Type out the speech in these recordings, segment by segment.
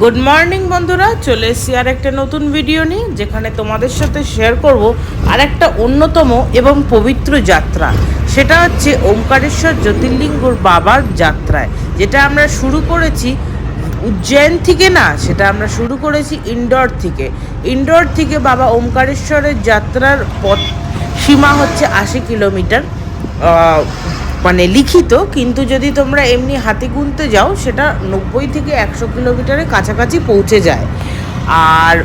Good morning বন্ধুরা, চলে এসেছি আর একটা নতুন ভিডিও নিয়ে, যেখানে তোমাদের সাথে শেয়ার করব আর একটা অন্যতম এবং পবিত্র যাত্রা। সেটা হচ্ছে ওমকারেশ্বর জ্যোতির্লিঙ্গর বাবার যাত্রায়, যেটা আমরা শুরু করেছি উজ্জয়ন থেকে না, সেটা আমরা শুরু করেছি ইন্ডোর থেকে বাবা ওমকারেশ্বরের যাত্রার পথ সীমা হচ্ছে 80 কিলোমিটার মানে লিখিত, কিন্তু যদি তোমরা এমনি হাতে গুনতে যাও সেটা 90 থেকে 100 কিলোমিটারের কাছাকাছি পৌঁছে যায়। আর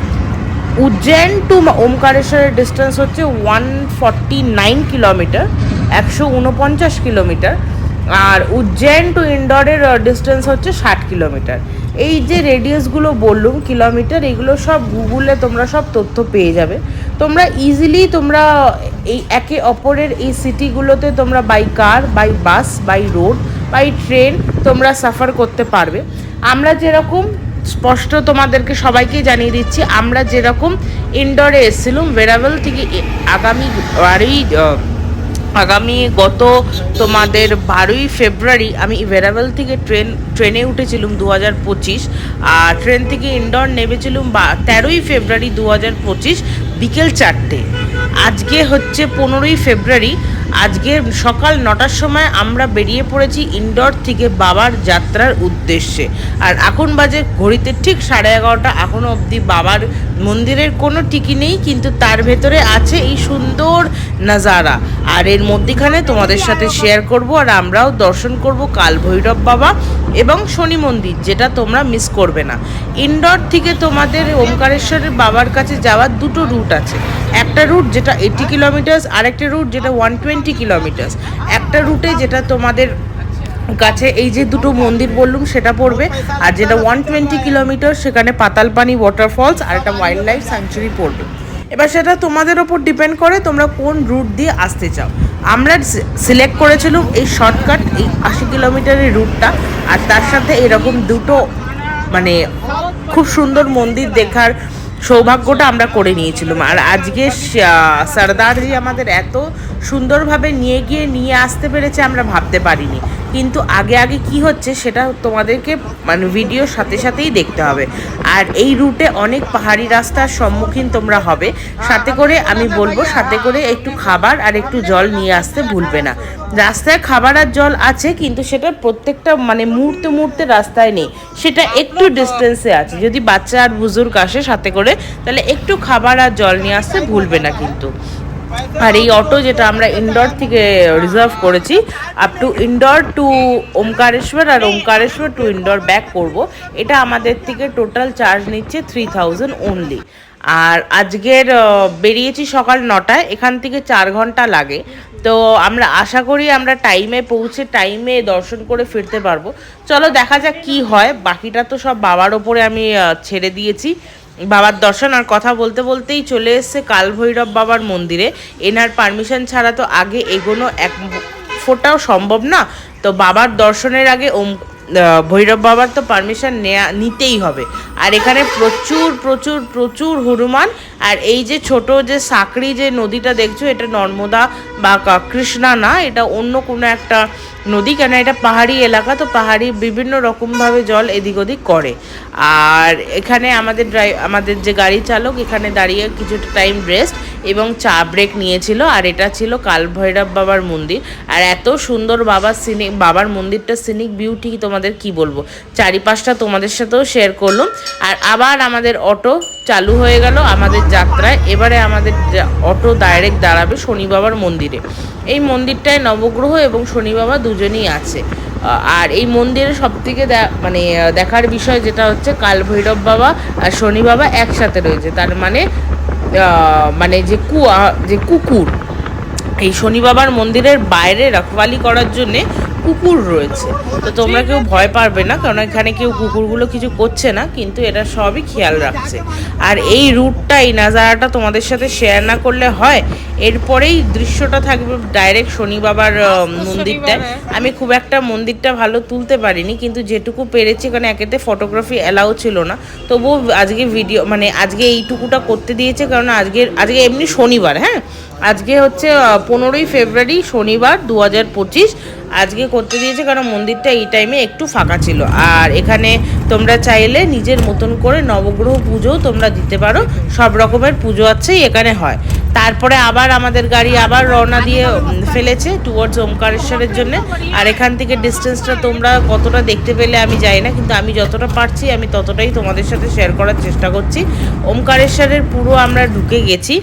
উজ্জয়ন টু ওমকারেশ্বরের ডিস্টেন্স হচ্ছে 149 কিলোমিটার, 149 কিলোমিটার। আর উজ্জয়ন টু ইন্ডোরের ডিস্টেন্স হচ্ছে 60 কিলোমিটার। এই যে রেডিয়াসগুলো বললুম কিলোমিটার, এগুলো সব গুগলে তোমরা সব তথ্য পেয়ে যাবে। তোমরা ইজিলি তোমরা এই একে অপরের এই সিটিগুলোতে তোমরা by car, by bus, by road, by train তোমরা সাফার করতে পারবে। আমরা যেরকম স্পষ্ট তোমাদেরকে সবাইকে জানিয়ে দিচ্ছি, আমরা যেরকম ইন্ডোরে এসেছিলাম ভেরাভেল থেকে আগামী গত তোমাদের 12ই ফেব্রুয়ারি আমি ভেরাভেল থেকে ট্রেনে উঠেছিলাম 2025, আর ট্রেন থেকে ইন্ডোর নেমেছিলাম 13ই ফেব্রুয়ারি 2025 বিকেল 4টে। আজকে হচ্ছে 15ই ফেব্রুয়ারি, আজকে সকাল 9টার সময় আমরা বেরিয়ে পড়েছি ইন্ডোর থেকে বাবার যাত্রার উদ্দেশ্যে। আর এখন বাজে ঘড়িতে ঠিক 11:30। এখনও অবধি বাবার মন্দিরের কোনো টিকি নেই, কিন্তু তার ভেতরে আছে এই সুন্দর নাজারা। আর এর মধ্যেখানে তোমাদের সাথে শেয়ার করব, আর আমরাও দর্শন করব কাল ভৈরব বাবা এবং শনি মন্দির, যেটা তোমরা মিস করবে না। ইন্ডোর থেকে তোমাদের ওমকারেশ্বরের বাবার কাছে যাওয়ার দুটো রুট আছে। একটা রুট যেটা 80 কিলোমিটার, আর একটা রুট যেটা 120 কিলোমিটার। একটা রুটে যেটা তোমাদের কাছে এই যে দুটো মন্দির বললুম সেটা পড়বে, আর যেটা 120 কিলোমিটার সেখানে পাতালপানি ওয়াটারফলস আর একটা ওয়াইল্ড লাইফ স্যাংচুরি পড়বে। এবার সেটা তোমাদের ওপর ডিপেন্ড করে তোমরা কোন রুট দিয়ে আসতে চাও। আমরা সিলেক্ট করেছিলাম এই শর্টকাট, এই 80 কিলোমিটারের রুটটা, আর তার সাথে এরকম দুটো মানে খুব সুন্দর মন্দির দেখার সৌভাগ্যটা আমরা করে নিয়েছিলাম। আর আজকে সর্দারজি আমাদের এত সুন্দরভাবে নিয়ে আসতে পেরেছে আমরা ভাবতে পারিনি। কিন্তু আগে কি হচ্ছে সেটা তোমাদেরকে মানে ভিডিওর সাথে সাথেই দেখতে হবে। আর এই রুটে অনেক পাহাড়ি রাস্তার সম্মুখীন তোমরা হবে। সাথে করে আমি বলবো, সাথে করে একটু খাবার আর একটু জল নিয়ে আসতে ভুলবে না। রাস্তায় খাবার আর জল আছে, কিন্তু সেটা প্রত্যেকটা মানে মুহূর্তে রাস্তায় নেই, সেটা একটু ডিস্টেন্সে আছে। যদি বাচ্চা আর বুজুর্গ আসে সাথে করে, তাহলে একটু খাবার আর জল নিয়ে আসতে ভুলবে না কিন্তু। আর এই অটো যেটা আমরা ইন্ডোর থেকে রিজার্ভ করেছি, up to Indore to Omkareshwar আর ওমকারেশ্বর টু ইন্ডোর ব্যাক করব, এটা আমাদের থেকে টোটাল চার্জ নিচ্ছে 3000 অনলি। আর আজকের বেরিয়েছি সকাল 9টায়, এখান থেকে 4 ঘন্টা লাগে। তো আমরা আশা করি আমরা টাইমে পৌঁছে টাইমে দর্শন করে ফিরতে পারবো। চলো দেখা যাক কি হয়, বাকিটা তো সব বাবার ওপরে আমি ছেড়ে দিয়েছি। বাবার দর্শন আর কথা বলতে বলতেই চলে এসছে কাল ভৈরব বাবার মন্দিরে। এনার পারমিশন ছাড়া তো আগে এগোনো এক ফোঁটাও সম্ভব না। তো বাবার দর্শনের আগে ভৈরব বাবার তো পারমিশন নিতেই হবে। আর এখানে প্রচুর প্রচুর প্রচুর হনুমান। আর এই যে ছোট যে সাঁকড়ি যে নদীটা দেখছো, এটা নর্মদা বা কৃষ্ণা না, এটা অন্য কোনো একটা নদী, কেন এটা পাহাড়ি এলাকা, তো পাহাড়ি বিভিন্ন রকমভাবে জল এদিক ওদিক করে। আর এখানে আমাদের যে গাড়ি চালক এখানে দাঁড়িয়ে কিছুটা টাইম রেস্ট এবং চা ব্রেক নিয়েছিল। আর এটা ছিল কাল ভৈরব বাবার মন্দির। আর এত সুন্দর বাবার মন্দিরটা সিনিক বিউটি তোমাদের কি বলবো, চারিপাশটা তোমাদের সাথেও শেয়ার করলাম। আর আবার আমাদের অটো চালু হয়ে গেল আমাদের যাত্রায়। এবারে আমাদের অটো ডাইরেক্ট দাঁড়াবে শনি বাবার মন্দিরে। এই মন্দিরটায় নবগ্রহ এবং শনি বাবা দুজনেই আছে। আর এই মন্দিরে সবথেকে মানে দেখার বিষয় যেটা হচ্ছে কাল ভৈরব বাবা আর শনি বাবা একসাথে রয়েছে। তার মানে যে কুকুর, এই শনি বাবার মন্দিরের বাইরে রখওয়ালি করার জন্যে কুকুর রয়েছে। তো তোমরা কেউ ভয় পারবে না, কারণ এখানে কেউ কুকুরগুলো কিছু করছে না, কিন্তু এরা সবই খেয়াল রাখছে। আর এই রুটটা, এই নাজারাটা তোমাদের সাথে শেয়ার না করলে হয়। এরপরেই দৃশ্যটা থাকবে ডাইরেক্ট শনি বাবার মন্দিরটায়। আমি খুব একটা মন্দিরটা ভালো তুলতে পারিনি, কিন্তু যেটুকু পেরেছি, কারণ একেতে ফটোগ্রাফি অ্যালাউ ছিল না, তবুও আজকে ভিডিও মানে আজকে এইটুকুটা করতে দিয়েছে, কারণ আজকে এমনি শনিবার। হ্যাঁ, আজকে হচ্ছে 15ই ফেব্রুয়ারি শনিবার 2025। আজকে করতে দিয়েছে, কারণ মন্দিরটা এই টাইমে একটু ফাঁকা ছিল। আর এখানে তোমরা চাইলে নিজের মতন করে নবগ্রহ পুজোও তোমরা দিতে পারো, সব রকমের পুজো আছেই এখানে হয়। তারপরে আবার আমাদের গাড়ি আবার রওনা দিয়ে ফেলেছে টুয়ার্ডস ওমকারেশ্বরের জন্য। আর এখান থেকে ডিস্টেন্সটা তোমরা কতটা দেখতে পেলে আমি জানি না, কিন্তু আমি যতটা পারছি আমি ততটাই তোমাদের সাথে শেয়ার করার চেষ্টা করছি। ওমকারেশ্বরের পুরো আমরা ঢুকে গেছি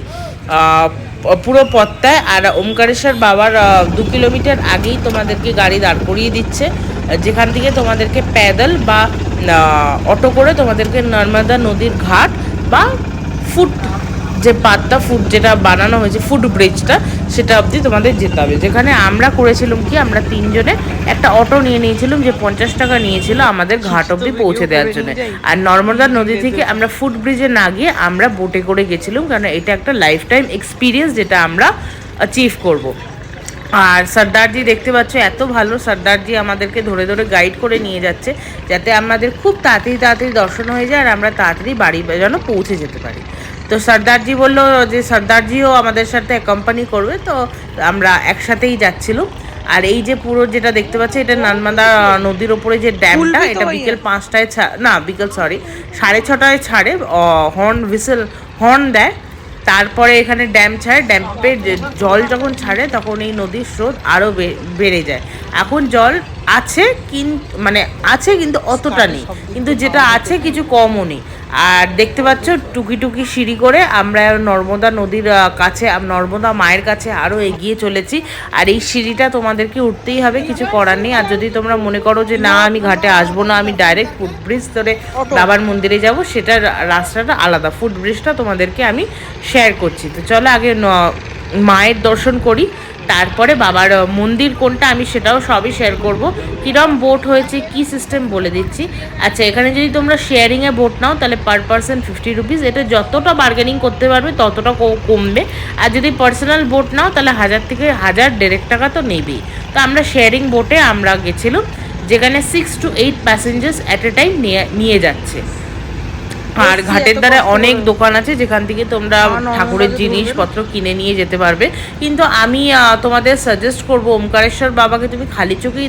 পুরো পথটায়। আর ওমকারেশ্বর বাবার 2 কিলোমিটার আগেই তোমাদেরকে গাড়ি দাঁড় করিয়ে দিচ্ছে, যেখান থেকে তোমাদেরকে প্যাদল বা অটো করে তোমাদেরকে নর্মদা নদীর ঘাট বা ফুট যে পাতটা ফুট যেটা বানানো হয়েছে ফুট ব্রিজটা, সেটা অবধি তোমাদের যেতে হবে। যেখানে আমরা করেছিলাম কি, আমরা 3 জনে একটা অটো নিয়ে নিয়েছিলাম, যে 50 টাকা নিয়েছিল আমাদের ঘাট অবধি পৌঁছে দেওয়ার জন্য। আর নর্মদা নদী থেকে আমরা ফুট ব্রিজে না গিয়ে আমরা বোটে করে গেছিলাম, কারণ এটা একটা লাইফ টাইম এক্সপিরিয়েন্স যেটা আমরা অ্যাচিভ করব। আর সর্দারজি দেখতে পাচ্ছ এত ভালো, সর্দারজি আমাদেরকে ধরে ধরে গাইড করে নিয়ে যাচ্ছে, যাতে আমাদের খুব তাড়াতাড়ি দর্শন হয়ে যায় আর আমরা তাড়াতাড়ি বাড়ি যেন পৌঁছে যেতে পারি। তো সর্দারজি বললো যে সর্দারজিও আমাদের সাথে কোম্পানি করবে, তো আমরা একসাথেই যাচ্ছিলাম। আর এই যে পুরো যেটা দেখতে পাচ্ছি, এটা নর্মদা নদীর ওপরে যে ড্যামটা, এটা বিকেল 5টায় না বিকেল 6:30 ছাড়ে, হর্ন দেয়। তারপরে এখানে ড্যাম ছাড়ে, ড্যামের জল যখন ছাড়ে তখন এই নদীর স্রোত আরও বেড়ে যায়। এখন জল আছে আছে কিন্তু অতটা নেই, কিন্তু যেটা আছে কিছু কমও নেই। আর দেখতে পাচ্ছ টুকি টুকি সিঁড়ি করে আমরা নর্মদা নদীর কাছে, নর্মদা মায়ের কাছে আরও এগিয়ে চলেছি। আর এই সিঁড়িটা তোমাদেরকে উঠতেই হবে, কিছু করার নেই। আর যদি তোমরা মনে করো যে না আমি ঘাটে আসবো না, আমি ডাইরেক্ট ফুটব্রিজ ধরে বাবার মন্দিরে যাব, সেটার রাস্তাটা আলাদা। ফুটব্রিজটা তোমাদেরকে আমি শেয়ার করছি। তো চলো আগে মায়ের দর্শন করি, তারপরে বাবার মন্দির কোনটা আমি সেটাও সবই শেয়ার করব। কিরম বোট হয়েছে কি সিস্টেম বলে দিচ্ছি। আচ্ছা, এখানে যদি তোমরা শেয়ারিংয়ে বোট নাও তাহলে পার পারসন 50 রুপিস। এটা যতটা বার্গেনিং করতে পারবে ততটা কমবে। আর যদি পার্সোনাল বোট নাও তাহলে 1000 থেকে 1,500 টাকা তো নেবেই। তো আমরা শেয়ারিং বোটে আমরা গেছিলাম, যেখানে 6 to 8 passengers at a time নিয়ে যাচ্ছে। আর ঘাটের দ্বারা অনেক দোকান আছে যেখান থেকে তোমরা ঠাকুরের জিনিসপত্র কিনে নিয়ে যেতে পারবে। কিন্তু আমি তোমাদের সাজেস্ট করবো ওমকারেশ্বর বাবাকে তুমি খালি চোখেই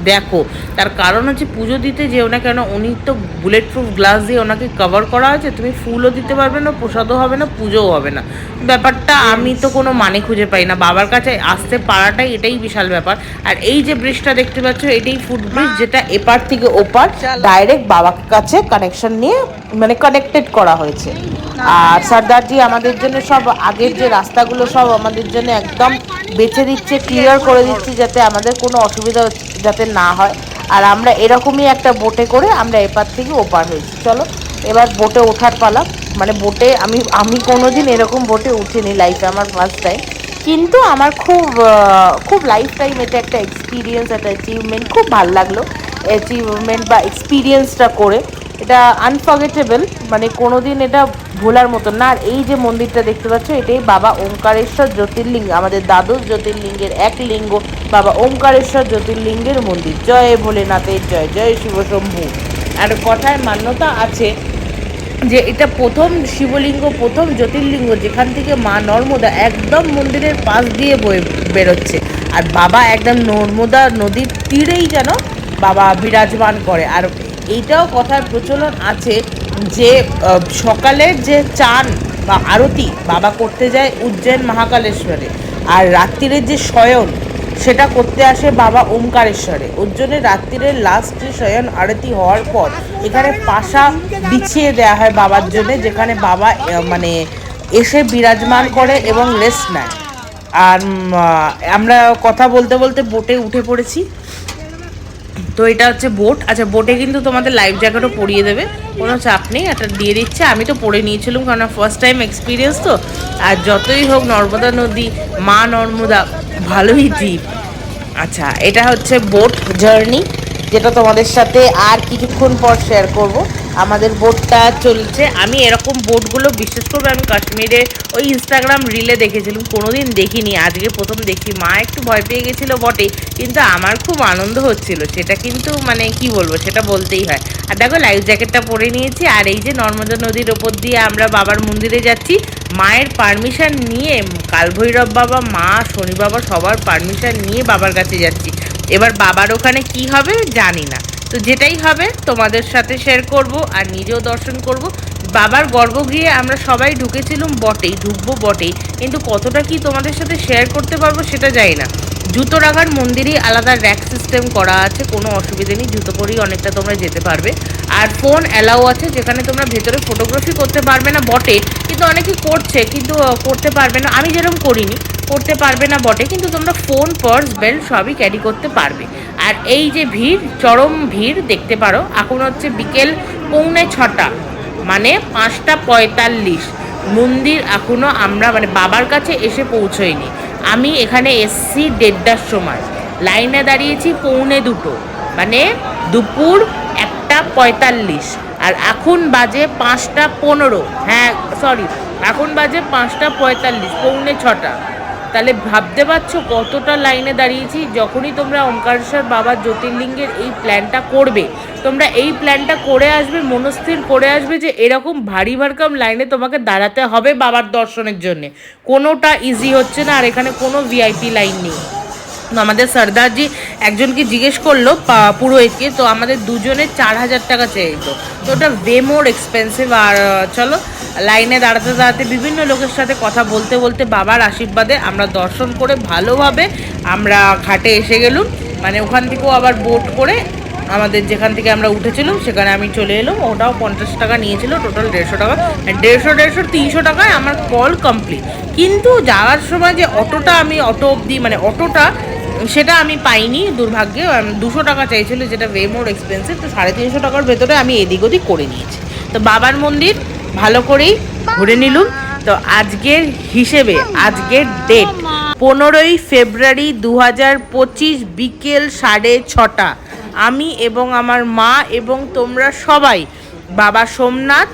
দেখো। তার কারণ হচ্ছে পুজো দিতে যেও না কেন, উনি তো বুলেট প্রুফ গ্লাস দিয়ে ওনাকে কভার করা হয়েছে, তুমি ফুলও দিতে পারবে না, প্রসাদও হবে না, পুজোও হবে না। ব্যাপারটা আমি তো কোনো মানে খুঁজে পাই না। বাবার কাছে আসতে পারাটাই এটাই বিশাল ব্যাপার। আর এই যে ব্রিজটা দেখতে পাচ্ছ, এটাই ফুট ব্রিজ, যেটা এপার থেকে ওপার ডাইরেক্ট বাবার কাছে কানেকশন নিয়ে কানেক্টেড করা হয়েছে। আর সর্দারজি আমাদের জন্য সব আগের যে রাস্তাগুলো সব আমাদের জন্য একদম বেছে দিচ্ছে, ক্লিয়ার করে দিচ্ছে, যাতে আমাদের কোনো অসুবিধা যাতে না হয়। আর আমরা এরকমই একটা বোটে করে আমরা এপার থেকে ওপার হয়েছি। চলো এবার বোটে ওঠার পালা। বোটে আমি কোনোদিন এরকম বোটে উঠিনি লাইফে, আমার ফার্স্ট টাইম। কিন্তু আমার খুব লাইফ টাইম এটা একটা এক্সপিরিয়েন্স, একটা অ্যাচিভমেন্ট, খুব ভালো লাগলো অ্যাচিভমেন্ট বা এক্সপিরিয়েন্সটা করে। এটা আনফরগেটেবল, কোনোদিন এটা ভোলার মতন না। আর এই যে মন্দিরটা দেখতে পাচ্ছ, এটাই বাবা ওমকারেশ্বর জ্যোতির্লিঙ্গ, আমাদের দ্বাদশ জ্যোতির্লিঙ্গের এক লিঙ্গ বাবা ওমকারেশ্বর জ্যোতির্লিঙ্গের মন্দির। জয় ভোলেনাথের জয়, জয় শিবশম্ভু। আর কথায় মান্যতা আছে যে এটা প্রথম শিবলিঙ্গ, প্রথম জ্যোতির্লিঙ্গ যেখান থেকে মা নর্মদা একদম মন্দিরের পাশ দিয়ে বয়ে বেরোচ্ছে। আর বাবা একদম নর্মদা নদীর তীরেই যেন বাবা বিরাজমান করে। আর এইটাও কথার প্রচলন আছে যে সকালের যে চান বা আরতি বাবা করতে যায় উজ্জৈন মহাকালেশ্বরে, আর রাত্রিরের যে শয়ন সেটা করতে আসে বাবা ওমকারেশ্বরে। ওর জন্য রাত্রিরের লাস্ট যে শয়ন আরতি হওয়ার পর এখানে পাশা বিছিয়ে দেওয়া হয় বাবার জন্য, যেখানে বাবা এসে বিরাজমান করে এবং রেস্ট নেয়। আর আমরা কথা বলতে বলতে বোটে উঠে পড়েছি। তো এটা হচ্ছে বোট। আচ্ছা, বোটে কিন্তু তোমাদের লাইফ জ্যাকেটও পরিয়ে দেবে, কোনো চাপ নেই, এটা দিয়ে দিচ্ছে। আমি তো পরে নিয়েছিলাম কারণ ফার্স্ট টাইম এক্সপিরিয়েন্স তো। আর যতই হোক নর্মদা নদী, মা নর্মদা, ভালোই দ্বীপ। আচ্ছা, এটা হচ্ছে বোট জার্নি, যেটা তোমাদের সাথে আর কিছুক্ষণ পর শেয়ার করব। আমাদের বোটটা চলছে। আমি এরকম বোটগুলো বিশেষ করে আমি কাশ্মীরে ওই ইনস্টাগ্রাম রিলে দেখেছিলাম, কোনোদিন দেখিনি, আজকে প্রথম দেখি। মা একটু ভয় পেয়ে গেছিলো বটে, কিন্তু আমার খুব আনন্দ হচ্ছিল, সেটা কিন্তু কি বলবো, সেটা বলতেই হয়। আর দেখো লাইফ জ্যাকেটটা পরে নিয়েছি। আর এই যে নর্মদা নদীর ওপর দিয়ে আমরা বাবার মন্দিরে যাচ্ছি, মায়ের পারমিশন নিয়ে, কালভৈরব বাবা, মা, শনি বাবা সবার পারমিশন নিয়ে বাবার কাছে যাচ্ছি। এবার বাবার ওখানে কি হবে জানি না, তো যেটাই হবে তোমাদের সাথে শেয়ার করব আর নিজেও দর্শন করব। বাবার গর্ভগৃহে আমরা সবাই ঢুকেছিলাম বটেই, ঢুকবো বটেই, কিন্তু কতটা কি তোমাদের সাথে শেয়ার করতে পারবো সেটা জানি না। জুতো রাখার মন্দিরেই আলাদা র্যাক সিস্টেম করা আছে, কোনো অসুবিধে নেই, জুতো পরেই অনেকটা তোমরা যেতে পারবে। আর ফোন অ্যালাউ আছে, যেখানে তোমরা ভেতরে ফটোগ্রাফি করতে পারবে না বটে, কিন্তু অনেকে করছে, কিন্তু করতে পারবে না, আমি যেরকম করিনি, করতে পারবে না বটে, কিন্তু তোমরা ফোন, পার্স, বেল্ট সবই ক্যারি করতে পারবে। আর এই যে ভিড়, চরম ভিড় দেখতে পারো, এখন হচ্ছে বিকেল 6:45, মানে 5:45। মন্দির এখনো আমরা মানে বাবার কাছে এসে পৌঁছইনি। আমি এখানে এসছি 1:30টার সময়, লাইনে দাঁড়িয়েছি 2:45, মানে দুপুর 1:45, আর এখন বাজে 5:15। হ্যাঁ সরি, এখন বাজে 5:45, 5:45। তাহলে ভাবতে পারছো কতটা লাইনে দাঁড়িয়েছি। যখনই তোমরা ওমকারেশ্বর বাবার জ্যোতির্লিঙ্গের এই প্ল্যানটা করবে, তোমরা এই প্ল্যানটা করে আসবে, মনস্থির করে আসবে যে এরকম ভারী ভারকাম লাইনে তোমাকে দাঁড়াতে হবে বাবার দর্শনের জন্যে। কোনোটা ইজি হচ্ছে না, আর এখানে কোনো ভিআইপি লাইন নেই। আমাদের সর্দারজি একজনকে জিজ্ঞেস করলো পুরোহিতকে, তো আমাদের দুজনের 4,000 টাকা চেয়েছিল, তো ওটা ওয়ে মোর এক্সপেন্সিভ। আর চলো, লাইনে দাঁড়াতে দাঁড়াতে বিভিন্ন লোকের সাথে কথা বলতে বলতে বাবার আশীর্বাদে আমরা দর্শন করে ভালোভাবে আমরা ঘাটে এসে গেলুম। মানে ওখান থেকেও আবার বোট করে আমাদের যেখান থেকে আমরা উঠেছিলাম সেখানে আমি চলে এলাম। ওটাও 50 টাকা নিয়েছিল, টোটাল 150 টাকা, 150 300 টাকায় আমার কল কমপ্লিট। কিন্তু যাওয়ার সময় যে অটোটা, আমি অটো অবধি মানে অটোটা সেটা আমি পাইনি দুর্ভাগ্যে। 200 টাকা চাইছিল, যেটা ওয়ে মোর এক্সপেন্সিভ, তো 350 টাকার ভেতরে আমি এদিক ওদিক করে নিয়েছি। তো বাবার মন্দির ভালো করেই ঘুরে নিলুম। তো আজকের হিসেবে, আজকের ডেট 15ই ফেব্রুয়ারি 2025, বিকেল 6:30। আমি এবং আমার মা এবং তোমরা সবাই বাবা সোমনাথ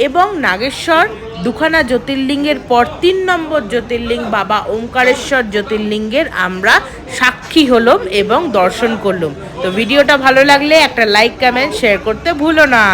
এবং নাগেশ্বর দুখানা জ্যোতির্লিঙ্গের পর 3 নম্বর জ্যোতির্লিঙ্গ বাবা ওমকারেশ্বর জ্যোতির্লিঙ্গের আমরা সাক্ষী হলাম এবং দর্শন করলাম। তো ভিডিওটা ভালো লাগলে একটা লাইক, কমেন্ট, শেয়ার করতে ভুলো না।